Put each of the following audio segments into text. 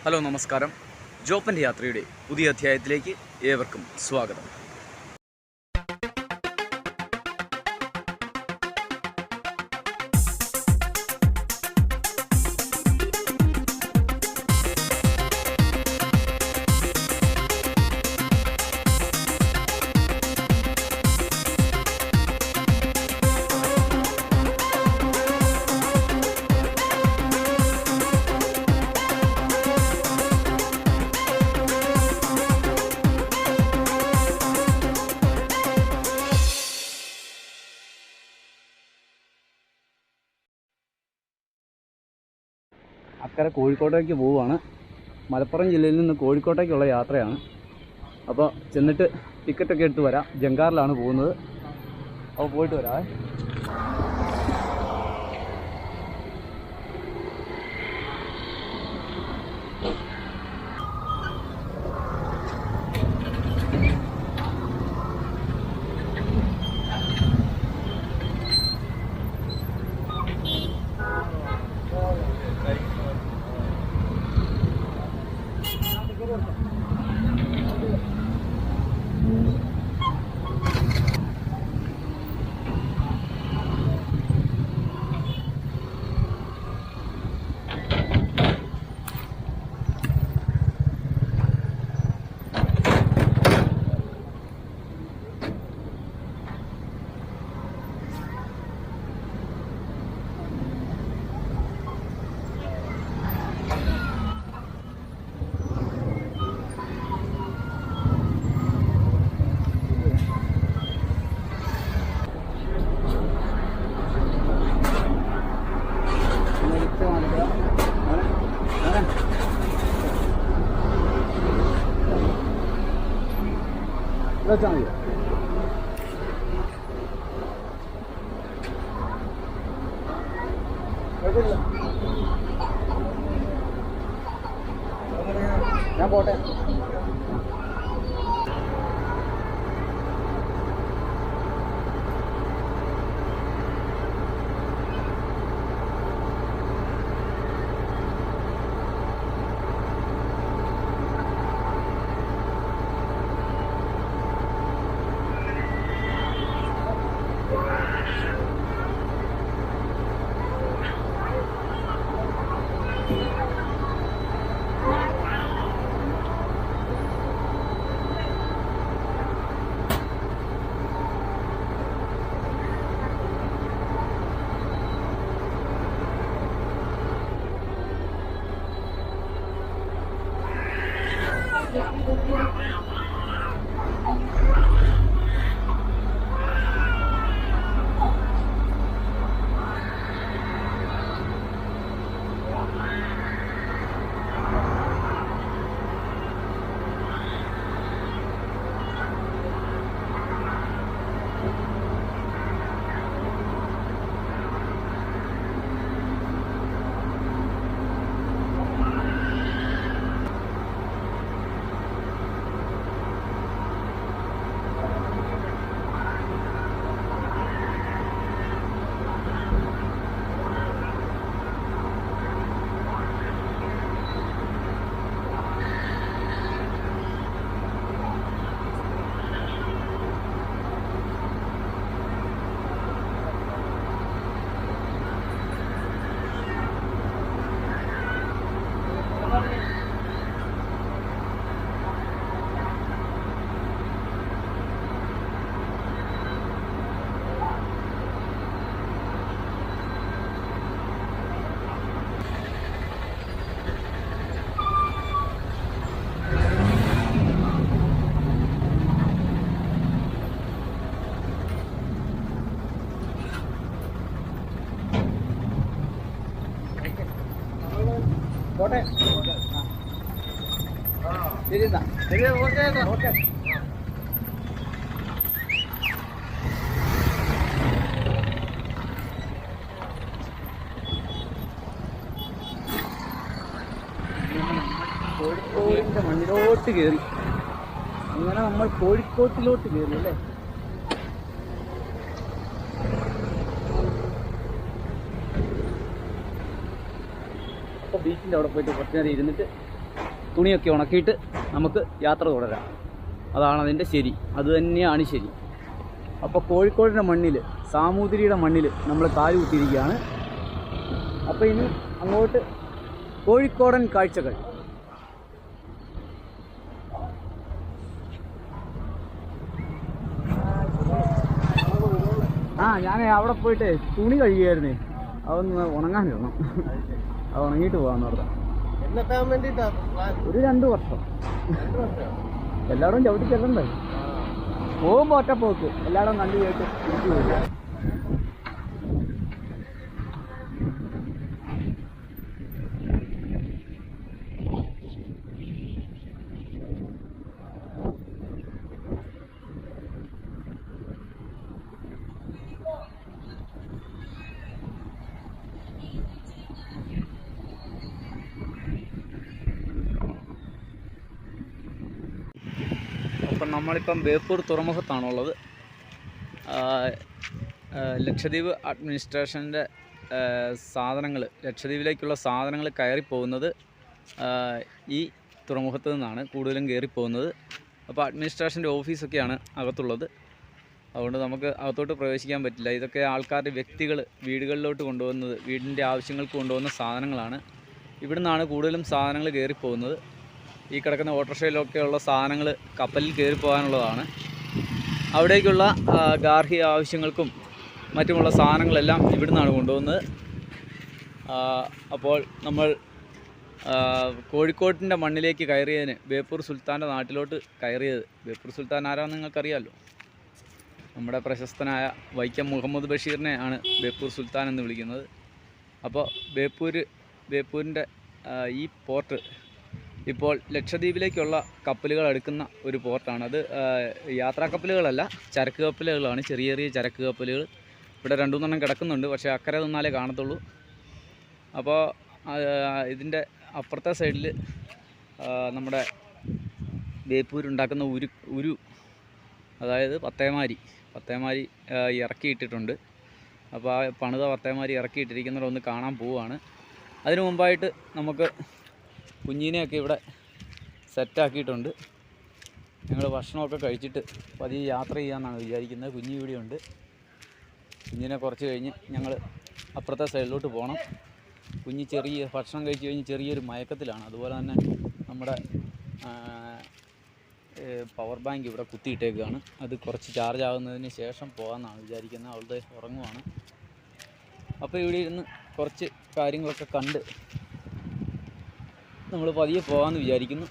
Hello നമസ്കാരം. ജോപ്പൻ്റെ യാത്രയുടെ പുതിയ അധ്യായത്തിലേക്ക് ഏവർക്കും സ്വാഗതം. അക്കരെ കോഴിക്കോട്ടേക്ക് പോവുകയാണ്. മലപ്പുറം ജില്ലയിൽ നിന്ന് കോഴിക്കോട്ടേക്കുള്ള യാത്രയാണ്. അപ്പോൾ ചെന്നിട്ട് ടിക്കറ്റൊക്കെ എടുത്ത് വരാം. ജങ്കാറിലാണ് പോകുന്നത്. അപ്പോൾ പോയിട്ട് വരാം. വെച്ചാൽ മതി. ഞാൻ പോട്ടെ. പോട്ടെ. ശരി എന്നാ. ശരി, ഓക്കെ ഓക്കെ. കോഴിക്കോടിൻ്റെ മണ്ണിലോട്ട് കയറി. അങ്ങനെ നമ്മൾ കോഴിക്കോട്ടിലോട്ട് കയറി അല്ലേ. അപ്പോൾ ബീച്ചിൻ്റെ അവിടെ പോയിട്ട് കുറച്ച് നേരം ഇരുന്നിട്ട് തുണിയൊക്കെ ഉണക്കിയിട്ട് നമുക്ക് യാത്ര തുടരാം. അതാണ് അതിൻ്റെ ശരി, അത് തന്നെയാണ് ശരി. അപ്പോൾ കോഴിക്കോടിൻ്റെ മണ്ണിൽ, സാമൂതിരിയുടെ മണ്ണിൽ നമ്മൾ കാല് കുത്തിയിരിക്കുകയാണ്. അപ്പോൾ ഇനി അങ്ങോട്ട് കോഴിക്കോടൻ കാഴ്ചകൾ. ഞാൻ അവിടെ പോയിട്ട് തുണി കഴുകിയായിരുന്നേ, അതൊന്ന് ഉണങ്ങാനിടണം. അത് ഉണങ്ങിയിട്ട് പോകാമെന്ന് പറഞ്ഞാൽ ഒരു 2 വർഷം. എല്ലാവരും ചവിട്ടി ചെല്ലണ്ടേ, പോകുമ്പോൾ ഒറ്റ പോക്ക് എല്ലായിടും കണ്ടു കേട്ട് തിരിച്ചു പോവുക. അപ്പം നമ്മളിപ്പം ബേപ്പൂർ തുറമുഖത്താണുള്ളത്. ലക്ഷദ്വീപ് അഡ്മിനിസ്ട്രേഷൻ്റെ സാധനങ്ങൾ, ലക്ഷദ്വീപിലേക്കുള്ള സാധനങ്ങൾ കയറിപ്പോകുന്നത് ഈ തുറമുഖത്ത് നിന്നാണ് കൂടുതലും കയറിപ്പോകുന്നത്. അപ്പോൾ അഡ്മിനിസ്ട്രേഷൻ്റെ ഓഫീസൊക്കെയാണ് അകത്തുള്ളത്. അതുകൊണ്ട് നമുക്ക് അകത്തോട്ട് പ്രവേശിക്കാൻ പറ്റില്ല. ഇതൊക്കെ ആൾക്കാരുടെ വ്യക്തികൾ വീടുകളിലോട്ട് കൊണ്ടുപോകുന്നത്, വീടിൻ്റെ ആവശ്യങ്ങൾക്ക് കൊണ്ടുപോകുന്ന സാധനങ്ങളാണ്. ഇവിടുന്നാണ് കൂടുതലും സാധനങ്ങൾ കയറിപ്പോകുന്നത്. ഈ കിടക്കുന്ന ഓട്ടോറിക്ഷയിലൊക്കെയുള്ള സാധനങ്ങൾ കപ്പലിൽ കയറിപ്പോകാനുള്ളതാണ്. അവിടേക്കുള്ള ഗാർഹിക ആവശ്യങ്ങൾക്കും മറ്റുമുള്ള സാധനങ്ങളെല്ലാം ഇവിടുന്നാണ് കൊണ്ടുപോകുന്നത്. അപ്പോൾ നമ്മൾ കോഴിക്കോട്ടിൻ്റെ മണ്ണിലേക്ക് കയറിയതിന്, ബേപ്പൂർ സുൽത്താൻ്റെ നാട്ടിലോട്ട് കയറിയത്, ബേപ്പൂർ സുൽത്താൻ ആരാണെന്ന് നിങ്ങൾക്കറിയാമല്ലോ. നമ്മുടെ പ്രശസ്തനായ വൈക്കം മുഹമ്മദ് ബഷീറിനെ ആണ് ബേപ്പൂർ സുൽത്താൻ എന്ന് വിളിക്കുന്നത്. അപ്പോൾ ബേപ്പൂരിൻ്റെ ഈ പോർട്ട് ഇപ്പോൾ ലക്ഷദ്വീപിലേക്കുള്ള കപ്പലുകൾ എടുക്കുന്ന ഒരു പോർട്ടാണ്. അത് യാത്രാ കപ്പലുകളല്ല, ചരക്ക് കപ്പലുകളാണ്. ചെറിയ ചെറിയ ചരക്ക് കപ്പലുകൾ ഇവിടെ 2-3 കിടക്കുന്നുണ്ട്, പക്ഷേ അക്കരെ നിന്നാലേ കാണത്തുള്ളൂ. അപ്പോൾ ഇതിൻ്റെ അപ്പുറത്തെ സൈഡിൽ നമ്മുടെ ബേപ്പൂരുണ്ടാക്കുന്ന ഉരു, അതായത് പത്തേമാരി ഇറക്കിയിട്ടിട്ടുണ്ട്. അപ്പോൾ ആ പണിത പത്തേമാരി ഇറക്കിയിട്ടിരിക്കുന്നതൊന്ന് കാണാൻ പോവുകയാണ്. അതിനു മുമ്പായിട്ട് നമുക്ക് കുഞ്ഞിനെയൊക്കെ ഇവിടെ സെറ്റാക്കിയിട്ടുണ്ട്. ഞങ്ങൾ ഭക്ഷണമൊക്കെ കഴിച്ചിട്ട് പതിയെ യാത്ര ചെയ്യാമെന്നാണ് വിചാരിക്കുന്നത്. കുഞ്ഞി ഇവിടെയുണ്ട്. കുഞ്ഞിനെ കുറച്ച് കഴിഞ്ഞ് ഞങ്ങൾ അപ്പുറത്തെ സൈഡിലോട്ട് പോകണം. കുഞ്ഞ് ഭക്ഷണം കഴിച്ച് കഴിഞ്ഞ് ചെറിയൊരു മയക്കത്തിലാണ്. അതുപോലെ തന്നെ നമ്മുടെ പവർ ബാങ്ക് ഇവിടെ കുത്തിയിട്ടേക്കുകയാണ്. അത് കുറച്ച് ചാർജ് ആകുന്നതിന് ശേഷം പോകാമെന്നാണ് വിചാരിക്കുന്നത്. അവളുടെ ഉറങ്ങുവാണ്. അപ്പോൾ ഇവിടെ ഇരുന്ന് കുറച്ച് കാര്യങ്ങളൊക്കെ കണ്ട് നമ്മൾ പതിയെ പോകാമെന്ന് വിചാരിക്കുന്നു.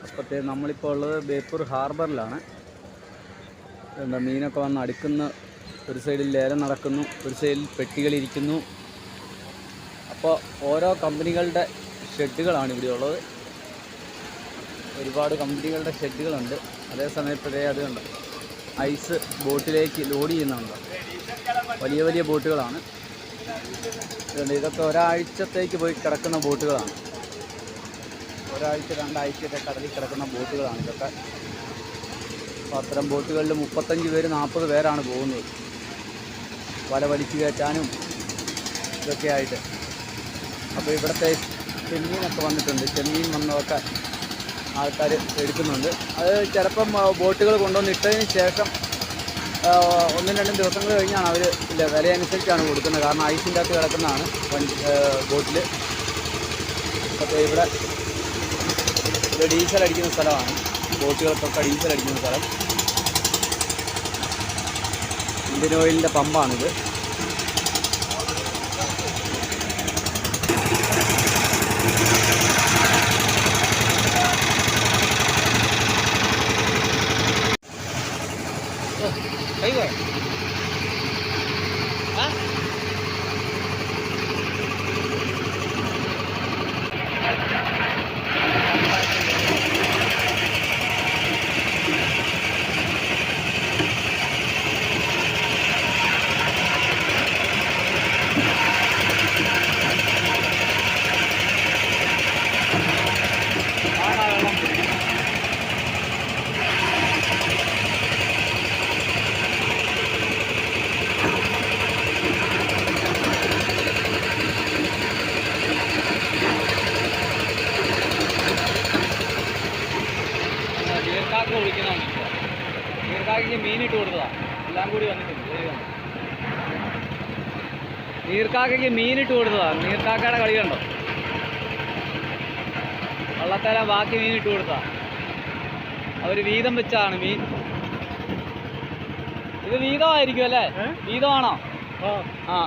അപ്പോഴത്തെ നമ്മളിപ്പോൾ ഉള്ളത് ബേപ്പൂർ ഹാർബറിലാണ്. മീനൊക്കെ വന്ന് അടുക്കുന്ന, ഒരു സൈഡിൽ ലേലം നടക്കുന്നു, ഒരു സൈഡിൽ പെട്ടികളിരിക്കുന്നു. അപ്പോൾ ഓരോ കമ്പനികളുടെ ഷെഡുകളാണ് ഇവിടെ ഉള്ളത്. ഒരുപാട് കമ്പനികളുടെ ഷെഡുകളുണ്ട്. അതേ സമയത്തേ അത് കണ്ടോ, ഐസ് ബോട്ടിലേക്ക് ലോഡ് ചെയ്യുന്നുണ്ട്. വലിയ വലിയ ബോട്ടുകളാണ്. ഇതൊക്കെ ഒരാഴ്ചത്തേക്ക് പോയി കിടക്കുന്ന ബോട്ടുകളാണ്. 2 ആഴ്ചയൊക്കെ കടലിൽ കിടക്കുന്ന ബോട്ടുകളാണ് ഇതൊക്കെ. അപ്പോൾ അത്തരം ബോട്ടുകളിൽ 35 പേര് 40 പേരാണ് പോകുന്നത്, വല വലിച്ചു കയറ്റാനും ഇതൊക്കെ ആയിട്ട്. അപ്പോൾ ഇവിടുത്തെ ചെമ്മീനൊക്കെ വന്നിട്ടുണ്ട്. ചെമ്മീൻ വന്നതൊക്കെ ആൾക്കാർ എടുക്കുന്നുണ്ട്. അത് ചിലപ്പം ബോട്ടുകൾ കൊണ്ടുവന്ന് ഇട്ടതിന് ശേഷം 1-2 ദിവസങ്ങൾ കഴിഞ്ഞാണ് അവർ വില അനുസരിച്ചാണ് കൊടുക്കുന്നത്. കാരണം ഐസിൻ്റെ അകത്ത് കിടക്കുന്നതാണ് ബോട്ടിൽ. അപ്പോൾ ഇവിടെ ഡീസൽ അടിക്കുന്ന സ്ഥലമാണ്. ബോട്ടുകൾക്കൊക്കെ ഡീസൽ അടിക്കുന്ന സ്ഥലം. ഇന്ത്യൻ ഓയിലിൻ്റെ പമ്പാണിത്. നീർക്കാക്കയ്ക്ക് മീനിട്ട് കൊടുത്തതാണ്. നീർക്കാക്കയുടെ കളി കണ്ടോ? വള്ളത്തേല ബാക്കി മീനിട്ട് കൊടുത്തതാ. അവർ വീതം വെച്ചാണ് മീൻ. ഇത് വീതമായിരിക്കും അല്ലേ? വീതമാണോ? ആ.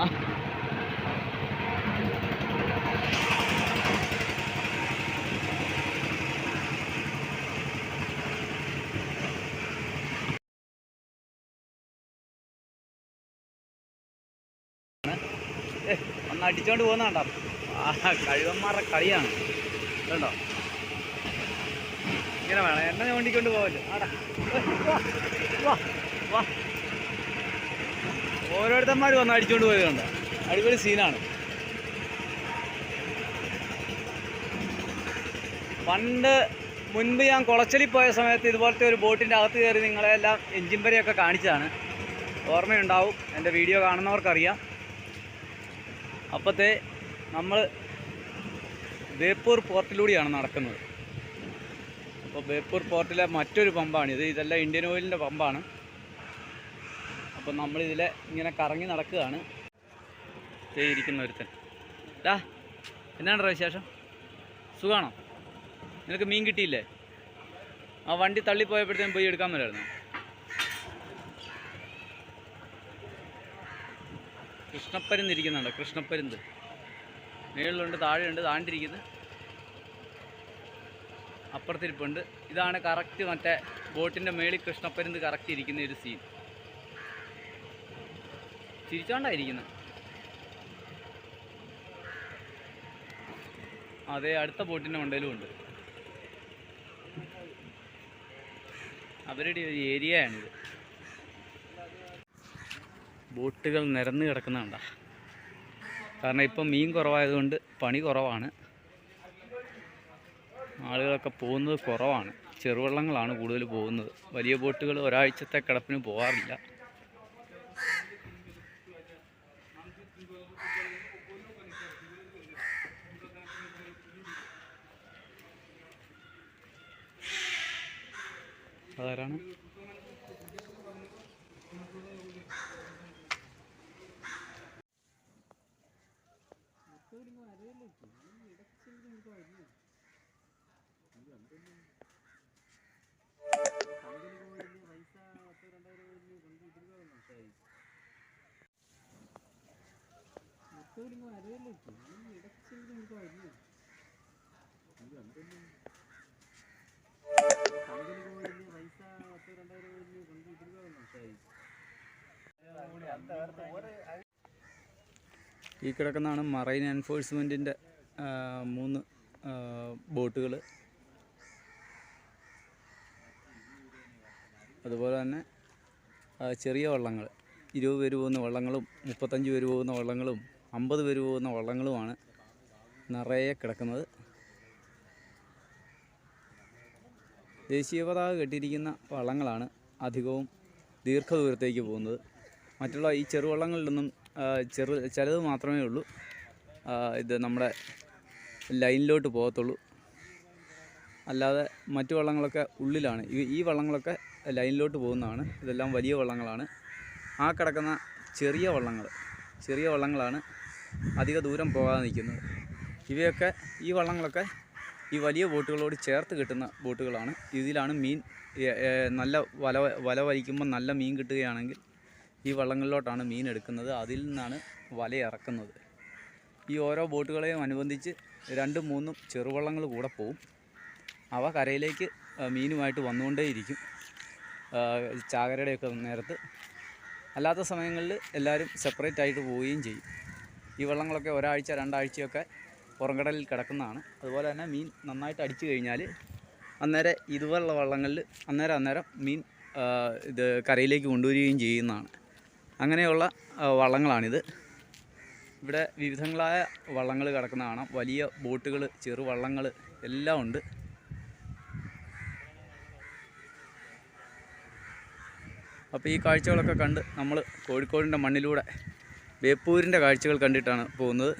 ഒന്ന് അടിച്ചോണ്ട് പോകുന്ന കണ്ടോ? കഴിവന്മാരുടെ കളിയാണ് കണ്ടോ? ഇങ്ങനെ വേണം, എന്നെ വണ്ടിക്കൊണ്ട് പോവല്ലോ. ആടാ വാ, ഓരോരുത്തന്മാർ വന്ന് അടിച്ചോണ്ട് പോയത് കണ്ടോ? അടിപൊളി സീനാണ്. മുൻപ് ഞാൻ കുളച്ചലിൽ പോയ സമയത്ത് ഇതുപോലത്തെ ഒരു ബോട്ടിൻ്റെ അകത്ത് കയറി നിങ്ങളെല്ലാം എഞ്ചിൻ വരെയൊക്കെ കാണിച്ചതാണ്. ഓർമ്മയുണ്ടാവും, എൻ്റെ വീഡിയോ കാണുന്നവർക്കറിയാം. അപ്പോഴത്തെ നമ്മൾ ബേപ്പൂർ പോർട്ടിലൂടെയാണ് നടക്കുന്നത്. അപ്പോൾ ബേപ്പൂർ പോർട്ടിലെ മറ്റൊരു പമ്പാണിത്. ഇതെല്ലാം ഇന്ത്യൻ ഓയിലിൻ്റെ പമ്പാണ്. അപ്പോൾ നമ്മളിതിലെ ഇങ്ങനെ കറങ്ങി നടക്കുകയാണ്. ഇരിക്കുന്ന ഒരുത്തൻ. എന്നാണ് വിശേഷം? സുഖമാണോ? നിനക്ക് മീൻ കിട്ടിയില്ലേ? ആ വണ്ടി തള്ളിപ്പോയപ്പോഴത്തേനും പോയി എടുക്കാൻ പറ്റായിരുന്നു. കൃഷ്ണപ്പരുന്ത് ഇരിക്കുന്നുണ്ട്. കൃഷ്ണപ്പരുന്ത് മേളിലുണ്ട്, താഴെയുണ്ട്, താണ്ടിരിക്കുന്നത്. അപ്പുറത്തിരിപ്പുണ്ട്. ഇതാണ് കറക്റ്റ് മറ്റേ ബോട്ടിൻ്റെ മേളിൽ കൃഷ്ണപ്പരുന്ത് കറക്റ്റ് ഇരിക്കുന്ന ഒരു സീൻ. ചിരിച്ചോണ്ടായിരിക്കുന്നത്. അതേ അടുത്ത ബോട്ടിൻ്റെ മണ്ടയിലും ഉണ്ട്. അവരുടെ ഒരു ഏരിയയാണിത്. ബോട്ടുകൾ നിരന്ന് കിടക്കുന്നുണ്ട. കാരണം ഇപ്പം മീൻ കുറവായതുകൊണ്ട് പണി കുറവാണ്. ആളുകളൊക്കെ പോകുന്നത് കുറവാണ്. ചെറുവള്ളങ്ങളാണ് കൂടുതൽ പോകുന്നത്. വലിയ ബോട്ടുകൾ ഒരാഴ്ചത്തെ കിടപ്പിന് പോകാറില്ല. അതാരാണ്? ഈ കിടക്കുന്നതാണ് മറൈൻ എൻഫോഴ്സ്മെൻറ്റിൻ്റെ 3 ബോട്ടുകൾ. അതുപോലെ തന്നെ ചെറിയ വള്ളങ്ങൾ, 20 പേര് പോകുന്ന വള്ളങ്ങളും 35 പേര് പോകുന്ന വള്ളങ്ങളും 50 പേര് പോകുന്ന വള്ളങ്ങളുമാണ് നിറയെ കിടക്കുന്നത്. ദേശീയ പതാക കെട്ടിയിരിക്കുന്ന വള്ളങ്ങളാണ് അധികവും ദീർഘദൂരത്തേക്ക് പോകുന്നത്. മറ്റുള്ള ഈ ചെറുവള്ളങ്ങളിലൊന്നും ചിലത് മാത്രമേ ഉള്ളൂ ഇത് നമ്മുടെ ലൈനിലോട്ട് പോകത്തുള്ളൂ. അല്ലാതെ മറ്റു വള്ളങ്ങളൊക്കെ ഉള്ളിലാണ്. ഈ വള്ളങ്ങളൊക്കെ ലൈനിലോട്ട് പോകുന്നതാണ്. ഇതെല്ലാം വലിയ വള്ളങ്ങളാണ്. ആ കിടക്കുന്ന ചെറിയ വള്ളങ്ങളാണ് അധിക ദൂരം പോകാതെ നിൽക്കുന്നത്. ഈ വള്ളങ്ങളൊക്കെ ഈ വലിയ ബോട്ടുകളോട് ചേർത്ത് കിട്ടുന്ന ബോട്ടുകളാണ്. ഇതിലാണ് മീൻ നല്ല വല വലിക്കുമ്പോൾ നല്ല മീൻ കിട്ടുകയാണെങ്കിൽ ഈ വള്ളങ്ങളിലോട്ടാണ് മീൻ എടുക്കുന്നത്. അതിൽ നിന്നാണ് വല ഇറക്കുന്നത്. ഈ ഓരോ ബോട്ടുകളെയും അനുബന്ധിച്ച് 2-3 ചെറുവള്ളങ്ങൾ കൂടെ പോവും. അവ കരയിലേക്ക് മീനുമായിട്ട് വന്നുകൊണ്ടേയിരിക്കും ചാകരയുടെയൊക്കെ നേരത്ത്. അല്ലാത്ത സമയങ്ങളിൽ എല്ലാവരും സെപ്പറേറ്റ് ആയിട്ട് പോവുകയും ചെയ്യും. ഈ വള്ളങ്ങളൊക്കെ ഒരാഴ്ച 2 ആഴ്ചയൊക്കെ പുറംകടലിൽ കിടക്കുന്നതാണ്. അതുപോലെ തന്നെ മീൻ നന്നായിട്ട് അടിച്ചു കഴിഞ്ഞാൽ അന്നേരം ഇതുപോലുള്ള വള്ളങ്ങളിൽ അന്നേരം മീൻ ഇത് കരയിലേക്ക് കൊണ്ടുവരികയും ചെയ്യുന്നതാണ്. അങ്ങനെയുള്ള വള്ളങ്ങളാണിത്. ഇവിടെ വിവിധങ്ങളായ വള്ളങ്ങൾ കിടക്കുന്ന കാണാം. വലിയ ബോട്ടുകൾ, ചെറുവള്ളങ്ങൾ എല്ലാം ഉണ്ട്. അപ്പോൾ ഈ കാഴ്ചകളൊക്കെ കണ്ട് നമ്മൾ കോഴിക്കോടിൻ്റെ മണ്ണിലൂടെ ബേപ്പൂരിൻ്റെ കാഴ്ചകൾ കണ്ടിട്ടാണ് പോകുന്നത്.